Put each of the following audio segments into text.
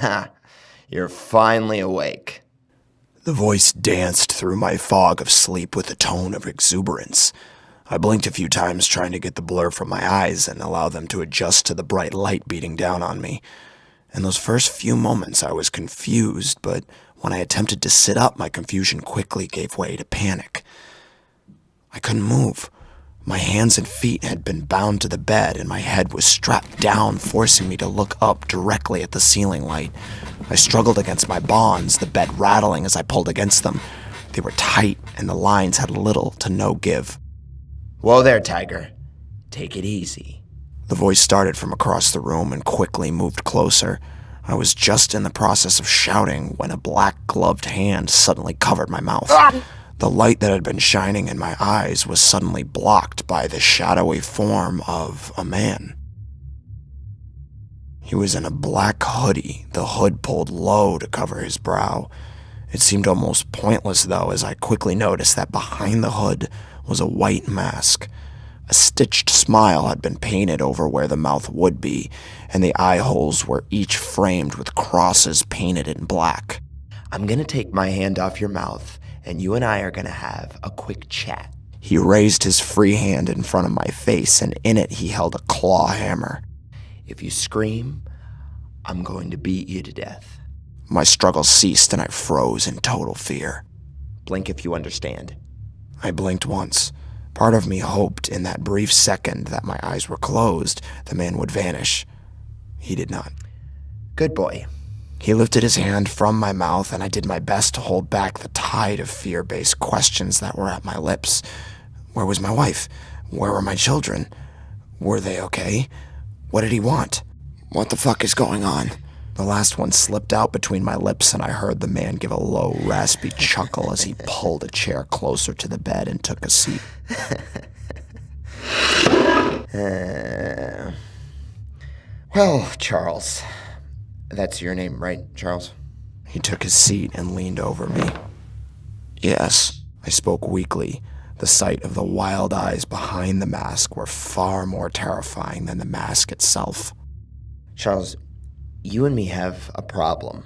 Ha! You're finally awake. The voice danced through my fog of sleep with a tone of exuberance. I blinked a few times trying to get the blur from my eyes and allow them to adjust to the bright light beating down on me. In those first few moments I was confused, but when I attempted to sit up, my confusion quickly gave way to panic. I couldn't move. My hands and feet had been bound to the bed, and my head was strapped down, forcing me to look up directly at the ceiling light. I struggled against my bonds, the bed rattling as I pulled against them. They were tight, and the lines had little to no give. Whoa there, Tiger. Take it easy. The voice started from across the room and quickly moved closer. I was just in the process of shouting when a black-gloved hand suddenly covered my mouth. The light that had been shining in my eyes was suddenly blocked by the shadowy form of a man. He was in a black hoodie, the hood pulled low to cover his brow. It seemed almost pointless, though, as I quickly noticed that behind the hood was a white mask. A stitched smile had been painted over where the mouth would be, and the eye holes were each framed with crosses painted in black. I'm gonna take my hand off your mouth, and you and I are gonna have a quick chat. He raised his free hand in front of my face, and in it he held a claw hammer. If you scream, I'm going to beat you to death. My struggle ceased, and I froze in total fear. Blink if you understand. I blinked once. Part of me hoped in that brief second that my eyes were closed, the man would vanish. He did not. Good boy. He lifted his hand from my mouth, and I did my best to hold back the tide of fear-based questions that were at my lips. Where was my wife? Where were my children? Were they okay? What did he want? What the fuck is going on? The last one slipped out between my lips, and I heard the man give a low, raspy chuckle as he pulled a chair closer to the bed and took a seat. Well, Charles. That's your name, right, Charles? He took his seat and leaned over me. Yes, I spoke weakly. The sight of the wild eyes behind the mask were far more terrifying than the mask itself. Charles, you and me have a problem.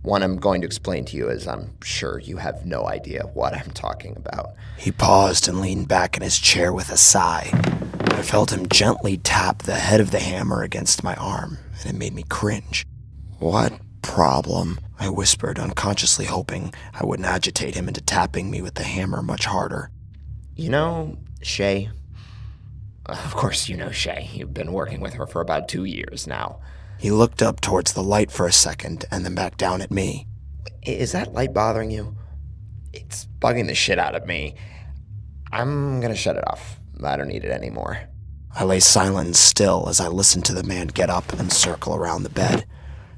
One I'm going to explain to you, as I'm sure you have no idea what I'm talking about. He paused and leaned back in his chair with a sigh. I felt him gently tap the head of the hammer against my arm, and it made me cringe. What problem? I whispered, unconsciously hoping I wouldn't agitate him into tapping me with the hammer much harder. You know, Shay? Of course you know Shay. You've been working with her for about 2 years now. He looked up towards the light for a second and then back down at me. Is that light bothering you? It's bugging the shit out of me. I'm gonna shut it off. I don't need it anymore. I lay silent and still as I listened to the man get up and circle around the bed.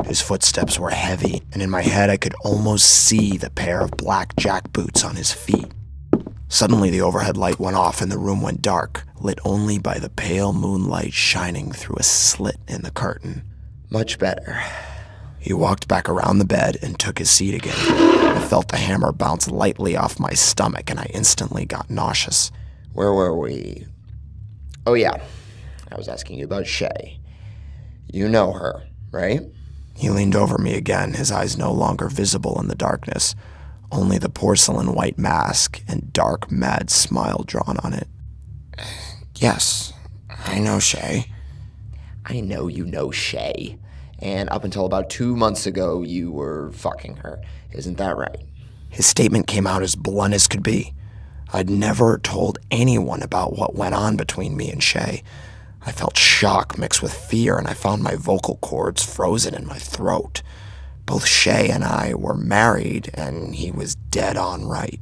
His footsteps were heavy, and in my head I could almost see the pair of black jack boots on his feet. Suddenly the overhead light went off and the room went dark, lit only by the pale moonlight shining through a slit in the curtain. Much better. He walked back around the bed and took his seat again. I felt the hammer bounce lightly off my stomach, and I instantly got nauseous. Where were we? Oh yeah, I was asking you about Shay. You know her, right? He leaned over me again, his eyes no longer visible in the darkness, only the porcelain white mask and dark, mad smile drawn on it. Yes, I know Shay. I know you know Shay. And up until about 2 months ago, you were fucking her. Isn't that right? His statement came out as blunt as could be. I'd never told anyone about what went on between me and Shay. I felt shock mixed with fear, and I found my vocal cords frozen in my throat. Both Shay and I were married, and he was dead on right.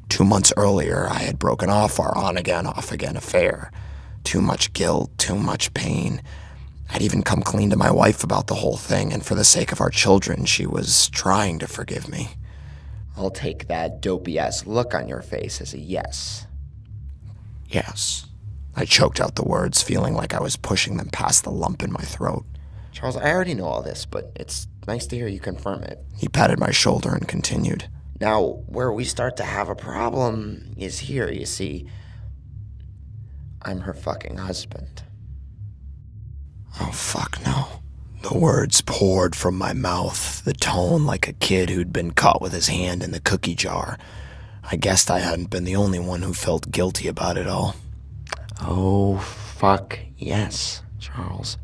2 months earlier, I had broken off our on-again, off-again affair. Too much guilt, too much pain. I'd even come clean to my wife about the whole thing, and for the sake of our children, she was trying to forgive me. I'll take that dopey-ass look on your face as a yes. Yes. I choked out the words, feeling like I was pushing them past the lump in my throat. Charles, I already know all this, but it's nice to hear you confirm it. He patted my shoulder and continued. Now, where we start to have a problem is here, you see. I'm her fucking husband. Oh, fuck no. The words poured from my mouth, the tone like a kid who'd been caught with his hand in the cookie jar. I guessed I hadn't been the only one who felt guilty about it all. Oh, fuck yes, Charles.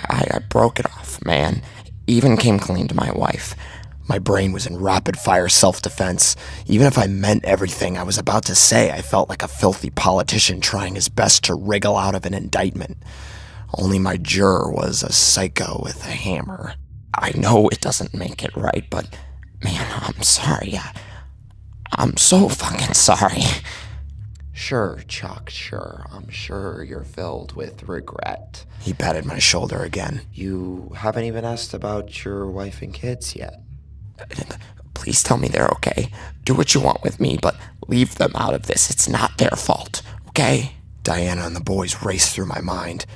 I broke it off, man. Even came clean to my wife. My brain was in rapid-fire self-defense. Even if I meant everything I was about to say, I felt like a filthy politician trying his best to wriggle out of an indictment. Only my juror was a psycho with a hammer. I know it doesn't make it right, but, man, I'm sorry. I'm so fucking sorry. Sure, Chuck, sure. I'm sure you're filled with regret. He patted my shoulder again. You haven't even asked about your wife and kids yet. Please tell me they're okay. Do what you want with me, but leave them out of this. It's not their fault, okay? Diana and the boys raced through my mind.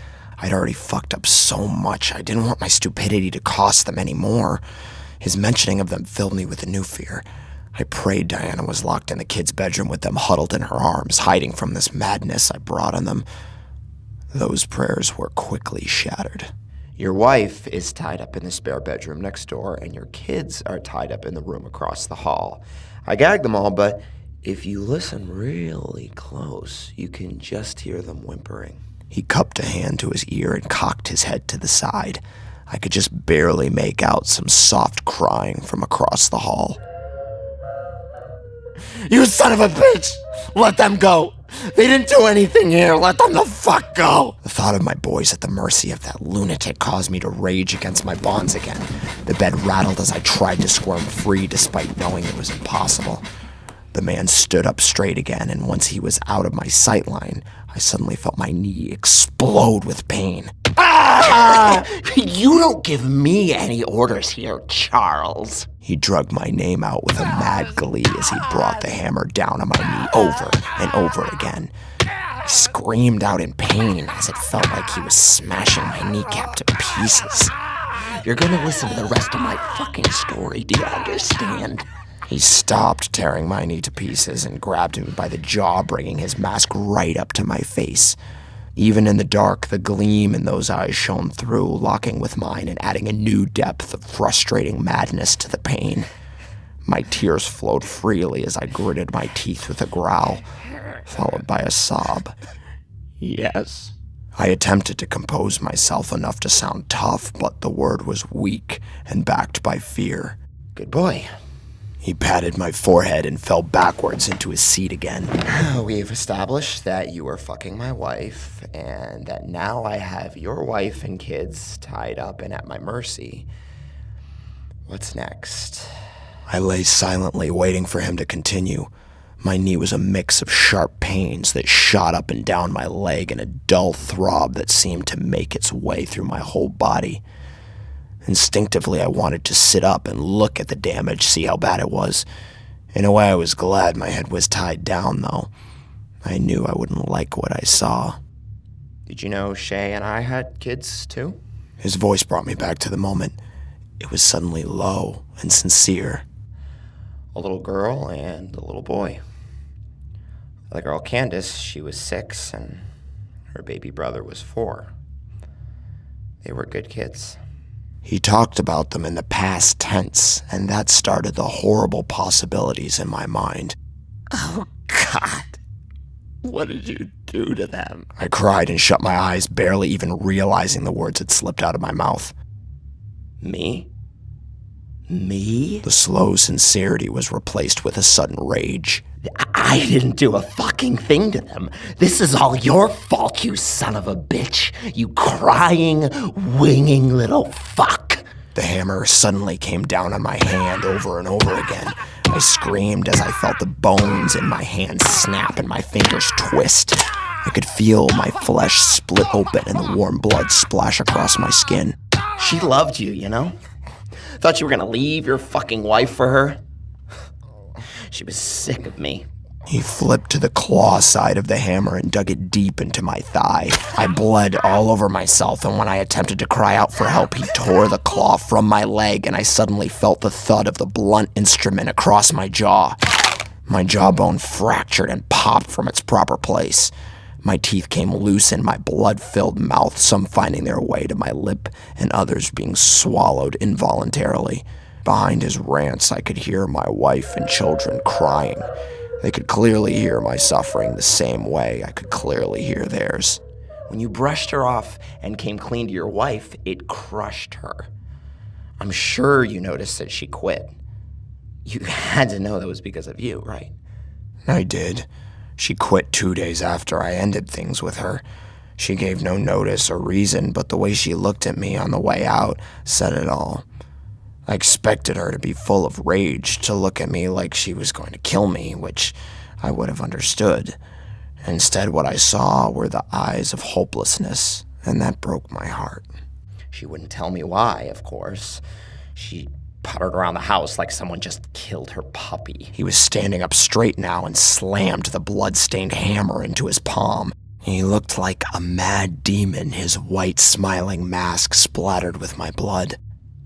I'd already fucked up so much, I didn't want my stupidity to cost them any more. His mentioning of them filled me with a new fear. I prayed Diana was locked in the kids' bedroom with them huddled in her arms, hiding from this madness I brought on them. Those prayers were quickly shattered. Your wife is tied up in the spare bedroom next door, and your kids are tied up in the room across the hall. I gagged them all, but if you listen really close, you can just hear them whimpering. He cupped a hand to his ear and cocked his head to the side. I could just barely make out some soft crying from across the hall. You son of a bitch! Let them go! They didn't do anything here! Let them the fuck go! The thought of my boys at the mercy of that lunatic caused me to rage against my bonds again. The bed rattled as I tried to squirm free despite knowing it was impossible. The man stood up straight again, and once he was out of my sightline, I suddenly felt my knee explode with pain. Ah! You don't give me any orders here, Charles. He drugged my name out with a mad glee as he brought the hammer down on my knee over and over again. I screamed out in pain as it felt like he was smashing my kneecap to pieces. You're gonna listen to the rest of my fucking story, do you understand? He stopped tearing my knee to pieces and grabbed me by the jaw, bringing his mask right up to my face. Even in the dark, the gleam in those eyes shone through, locking with mine and adding a new depth of frustrating madness to the pain. My tears flowed freely as I gritted my teeth with a growl, followed by a sob. Yes. I attempted to compose myself enough to sound tough, but the word was weak and backed by fear. Good boy. He patted my forehead and fell backwards into his seat again. We've established that you were fucking my wife, and that now I have your wife and kids tied up and at my mercy. What's next? I lay silently, waiting for him to continue. My knee was a mix of sharp pains that shot up and down my leg and a dull throb that seemed to make its way through my whole body. Instinctively, I wanted to sit up and look at the damage, see how bad it was. In a way, I was glad my head was tied down, though. I knew I wouldn't like what I saw. Did you know Shay and I had kids, too? His voice brought me back to the moment. It was suddenly low and sincere. A little girl and a little boy. The girl Candace, she was 6, and her baby brother was 4. They were good kids. He talked about them in the past tense, and that started the horrible possibilities in my mind. Oh, God. What did you do to them? I cried and shut my eyes, barely even realizing the words had slipped out of my mouth. Me? Me? The slow sincerity was replaced with a sudden rage. I didn't do a fucking thing to them. This is all your fault, you son of a bitch. You crying, winging little fuck. The hammer suddenly came down on my hand over and over again. I screamed as I felt the bones in my hand snap and my fingers twist. I could feel my flesh split open and the warm blood splash across my skin. She loved you, you know? Thought you were gonna leave your fucking wife for her? She was sick of me. He flipped to the claw side of the hammer and dug it deep into my thigh. I bled all over myself, and when I attempted to cry out for help, he tore the claw from my leg, and I suddenly felt the thud of the blunt instrument across my jaw. My jawbone fractured and popped from its proper place. My teeth came loose in my blood-filled mouth, some finding their way to my lip and others being swallowed involuntarily. Behind his rants, I could hear my wife and children crying. They could clearly hear my suffering the same way I could clearly hear theirs. When you brushed her off and came clean to your wife, it crushed her. I'm sure you noticed that she quit. You had to know that was because of you, right? I did. She quit 2 days after I ended things with her. She gave no notice or reason, but the way she looked at me on the way out said it all. I expected her to be full of rage, to look at me like she was going to kill me, which I would have understood. Instead, what I saw were the eyes of hopelessness, and that broke my heart. She wouldn't tell me why, of course. She puttered around the house like someone just killed her puppy. He was standing up straight now and slammed the blood-stained hammer into his palm. He looked like a mad demon, his white, smiling mask splattered with my blood.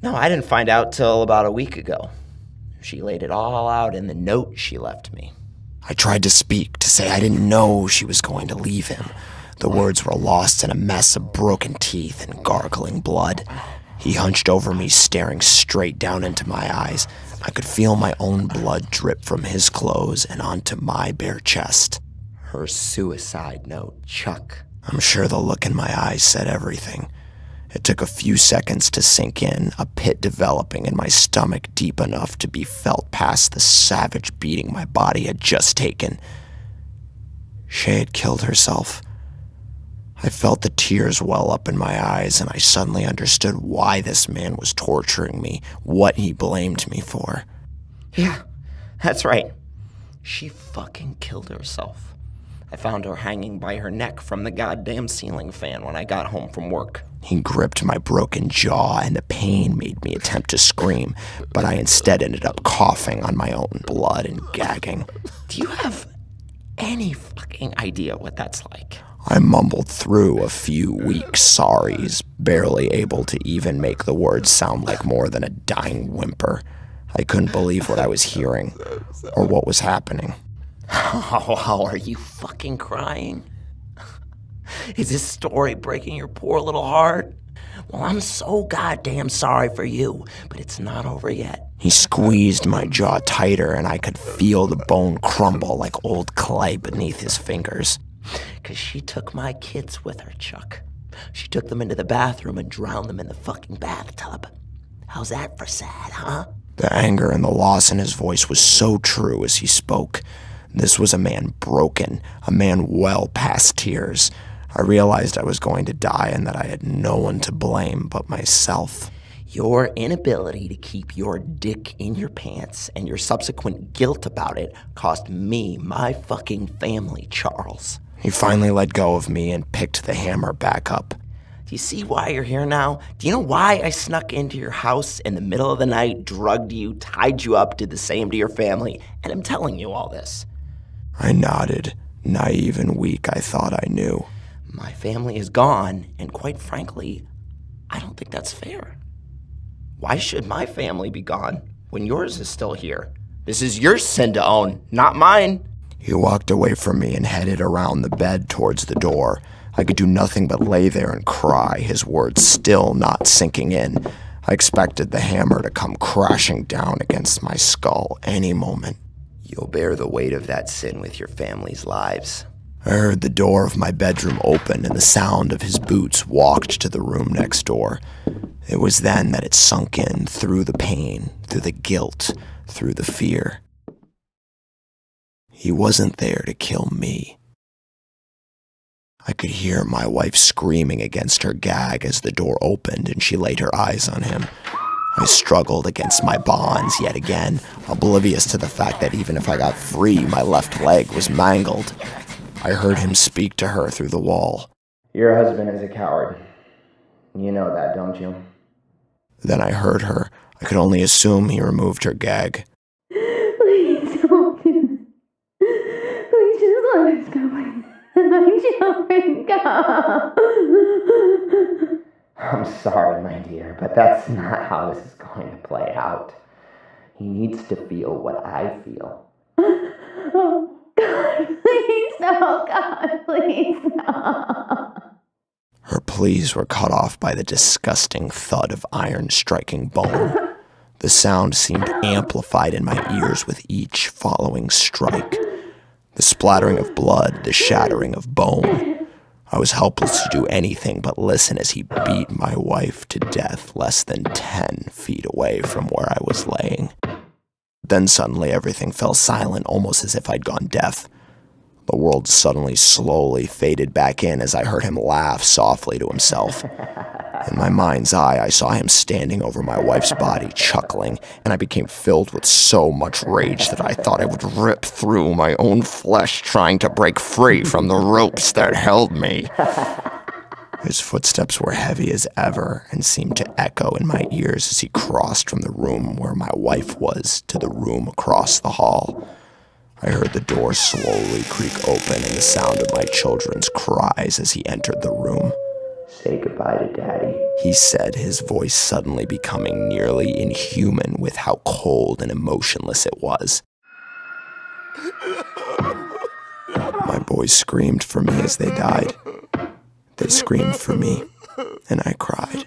No, I didn't find out till about a week ago. She laid it all out in the note she left me. I tried to speak, to say I didn't know she was going to leave him. The words were lost in a mess of broken teeth and gargling blood. He hunched over me, staring straight down into my eyes. I could feel my own blood drip from his clothes and onto my bare chest. Her suicide note, Chuck. I'm sure the look in my eyes said everything. It took a few seconds to sink in, a pit developing in my stomach deep enough to be felt past the savage beating my body had just taken. She had killed herself. I felt the tears well up in my eyes, and I suddenly understood why this man was torturing me, what he blamed me for. Yeah, that's right. She fucking killed herself. I found her hanging by her neck from the goddamn ceiling fan when I got home from work. He gripped my broken jaw, and the pain made me attempt to scream, but I instead ended up coughing on my own blood and gagging. Do you have any fucking idea what that's like? I mumbled through a few weak sorries, barely able to even make the words sound like more than a dying whimper. I couldn't believe what I was hearing, or what was happening. How are you fucking crying? Is this story breaking your poor little heart? Well, I'm so goddamn sorry for you, but it's not over yet. He squeezed my jaw tighter, and I could feel the bone crumble like old clay beneath his fingers. 'Cause she took my kids with her, Chuck. She took them into the bathroom and drowned them in the fucking bathtub. How's that for sad, huh? The anger and the loss in his voice was so true as he spoke. This was a man broken, a man well past tears. I realized I was going to die and that I had no one to blame but myself. Your inability to keep your dick in your pants and your subsequent guilt about it cost me my fucking family, Charles. He finally let go of me and picked the hammer back up. Do you see why you're here now? Do you know why I snuck into your house in the middle of the night, drugged you, tied you up, did the same to your family, and I'm telling you all this? I nodded, naive and weak. I thought I knew. My family is gone, and quite frankly, I don't think that's fair. Why should my family be gone when yours is still here? This is your sin to own, not mine. He walked away from me and headed around the bed towards the door. I could do nothing but lay there and cry, his words still not sinking in. I expected the hammer to come crashing down against my skull any moment. You'll bear the weight of that sin with your family's lives. I heard the door of my bedroom open and the sound of his boots walked to the room next door. It was then that it sunk in, through the pain, through the guilt, through the fear. He wasn't there to kill me. I could hear my wife screaming against her gag as the door opened and she laid her eyes on him. I struggled against my bonds yet again, oblivious to the fact that even if I got free, my left leg was mangled. I heard him speak to her through the wall. Your husband is a coward. You know that, don't you? Then I heard her. I could only assume he removed her gag. Please don't do this. Please just let us go. My children go. I'm sorry, my dear, but that's not how this is going to play out. He needs to feel what I feel. Oh, God, please no. God, please no. Her pleas were cut off by the disgusting thud of iron striking bone. The sound seemed amplified in my ears with each following strike. The splattering of blood, the shattering of bone. I was helpless to do anything but listen as he beat my wife to death less than 10 feet away from where I was laying. Then suddenly everything fell silent, almost as if I'd gone deaf. The world suddenly slowly faded back in as I heard him laugh softly to himself. In my mind's eye, I saw him standing over my wife's body, chuckling, and I became filled with so much rage that I thought I would rip through my own flesh trying to break free from the ropes that held me. His footsteps were heavy as ever and seemed to echo in my ears as he crossed from the room where my wife was to the room across the hall. I heard the door slowly creak open and the sound of my children's cries as he entered the room. Say goodbye to Daddy, he said, his voice suddenly becoming nearly inhuman with how cold and emotionless it was. My boys screamed for me as they died. They screamed for me, and I cried.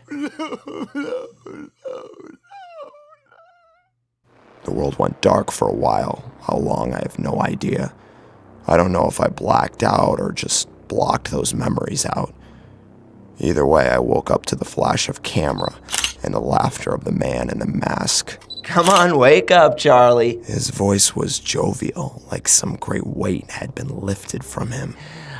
The world went dark for a while. How long, I have no idea. I don't know if I blacked out or just blocked those memories out. Either way, I woke up to the flash of camera and the laughter of the man in the mask. Come on, wake up, Charlie. His voice was jovial, like some great weight had been lifted from him.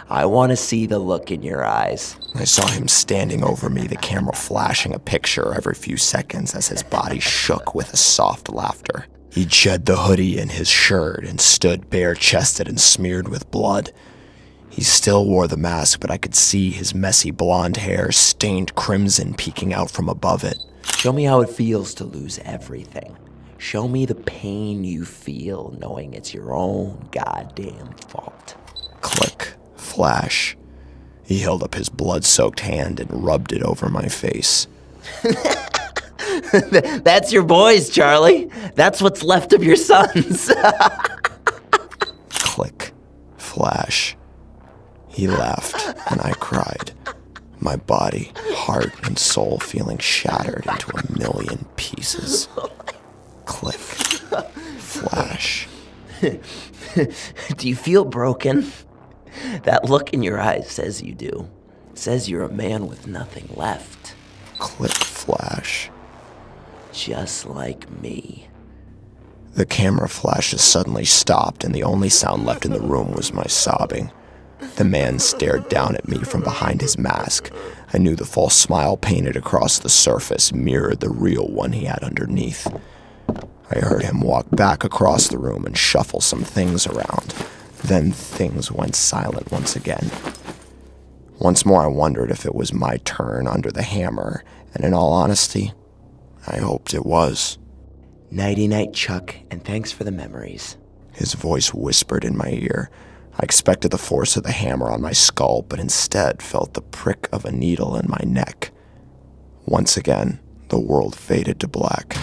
I want to see the look in your eyes. I saw him standing over me, the camera flashing a picture every few seconds as his body shook with a soft laughter. He'd shed the hoodie and his shirt and stood bare-chested and smeared with blood. He still wore the mask, but I could see his messy blonde hair stained crimson peeking out from above it. Show me how it feels to lose everything. Show me the pain you feel knowing it's your own goddamn fault. Click, flash. He held up his blood-soaked hand and rubbed it over my face. That's your boys, Charlie. That's what's left of your sons. Click, flash. He laughed, and I cried, my body, heart, and soul feeling shattered into a million pieces. Click, flash. Do you feel broken? That look in your eyes says you do. It says you're a man with nothing left. Click, flash. Just like me. The camera flashes suddenly stopped, and the only sound left in the room was my sobbing. The man stared down at me from behind his mask. I knew the false smile painted across the surface mirrored the real one he had underneath. I heard him walk back across the room and shuffle some things around. Then things went silent once again. Once more I wondered if it was my turn under the hammer, and in all honesty, I hoped it was. Nighty-night, Chuck, and thanks for the memories. His voice whispered in my ear. I expected the force of the hammer on my skull, but instead felt the prick of a needle in my neck. Once again, the world faded to black.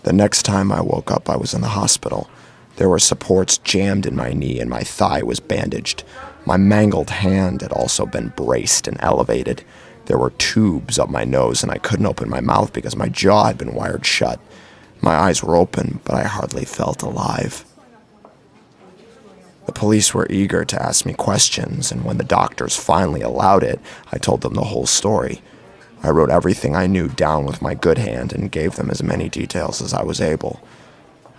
The next time I woke up, I was in the hospital. There were supports jammed in my knee, and my thigh was bandaged. My mangled hand had also been braced and elevated. There were tubes up my nose, and I couldn't open my mouth because my jaw had been wired shut. My eyes were open, but I hardly felt alive. The police were eager to ask me questions, and when the doctors finally allowed it, I told them the whole story. I wrote everything I knew down with my good hand and gave them as many details as I was able.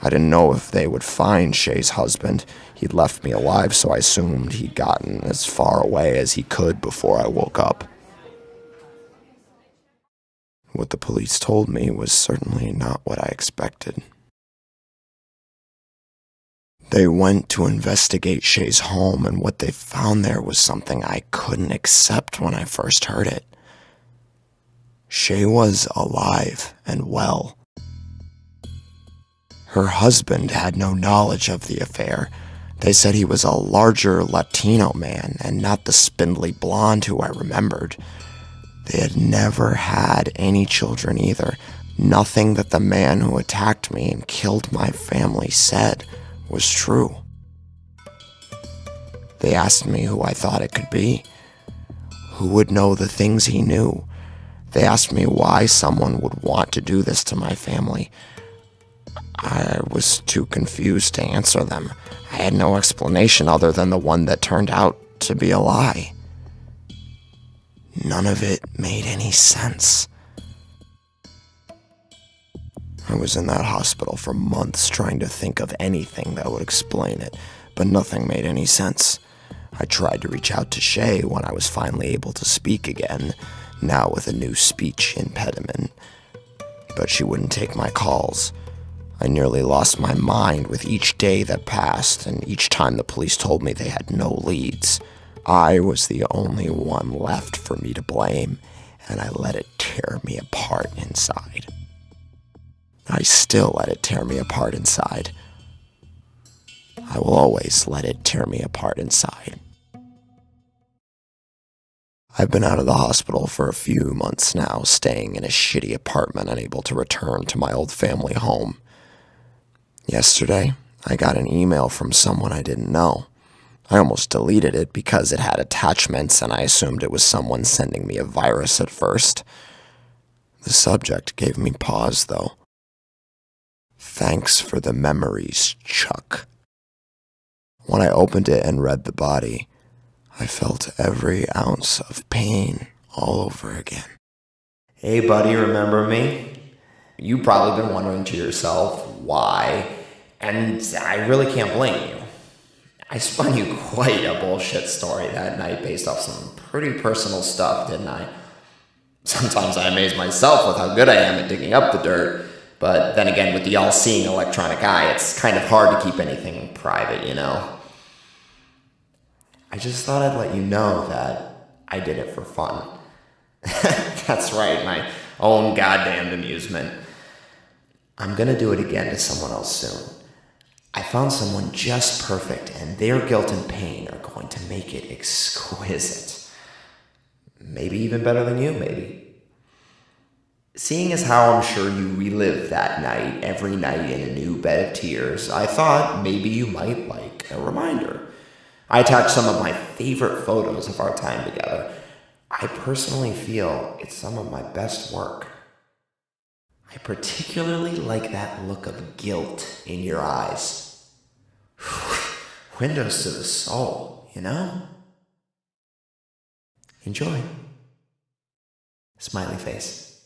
I didn't know if they would find Shay's husband. He'd left me alive, so I assumed he'd gotten as far away as he could before I woke up. What the police told me was certainly not what I expected. They went to investigate Shay's home, and what they found there was something I couldn't accept when I first heard it. Shay was alive and well. Her husband had no knowledge of the affair. They said he was a larger Latino man and not the spindly blonde who I remembered. They had never had any children either, Nothing that the man who attacked me and killed my family said was true. They asked me who I thought it could be. Who would know the things he knew? They asked me why someone would want to do this to my family. I was too confused to answer them. I had no explanation other than the one that turned out to be a lie. None of it made any sense. I was in that hospital for months trying to think of anything that would explain it, but nothing made any sense. I tried to reach out to Shay when I was finally able to speak again, now with a new speech impediment, but she wouldn't take my calls. I nearly lost my mind with each day that passed, and each time the police told me they had no leads. I was the only one left for me to blame, and I let it tear me apart inside. I still let it tear me apart inside. I will always let it tear me apart inside. I've been out of the hospital for a few months now, staying in a shitty apartment, unable to return to my old family home. Yesterday, I got an email from someone I didn't know. I almost deleted it because it had attachments and I assumed it was someone sending me a virus at first. The subject gave me pause, though. Thanks for the memories, Chuck. When I opened it and read the body, I felt every ounce of pain all over again. Hey buddy, remember me? You've probably been wondering to yourself why, and I really can't blame you. I spun you quite a bullshit story that night based off some pretty personal stuff, didn't I? Sometimes I amaze myself with how good I am at digging up the dirt, but then again, with the all-seeing electronic eye, it's kind of hard to keep anything private, you know? I just thought I'd let you know that I did it for fun. That's right, my own goddamned amusement. I'm gonna do it again to someone else soon. I found someone just perfect, and their guilt and pain are going to make it exquisite. Maybe even better than you, maybe. Seeing as how I'm sure you relive that night every night in a new bed of tears, I thought maybe you might like a reminder. I attached some of my favorite photos of our time together. I personally feel it's some of my best work. I particularly like that look of guilt in your eyes. Windows to the soul, you know? Enjoy. Smiley face.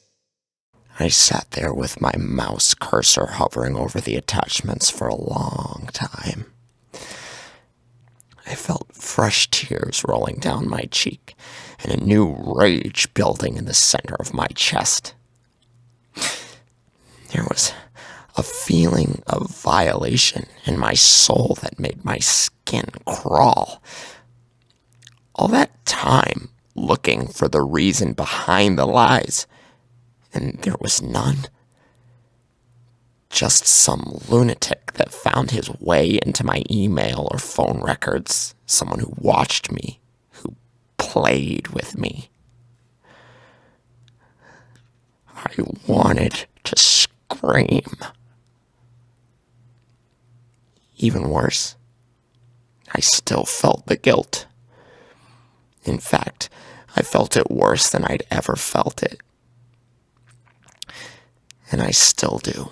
I sat there with my mouse cursor hovering over the attachments for a long time. I felt fresh tears rolling down my cheek and a new rage building in the center of my chest. There was a feeling of violation in my soul that made my skin crawl. All that time looking for the reason behind the lies, and there was none. Just some lunatic that found his way into my email or phone records, someone who watched me, who played with me. I wanted to scream. Even worse, I still felt the guilt. In fact, I felt it worse than I'd ever felt it. And I still do.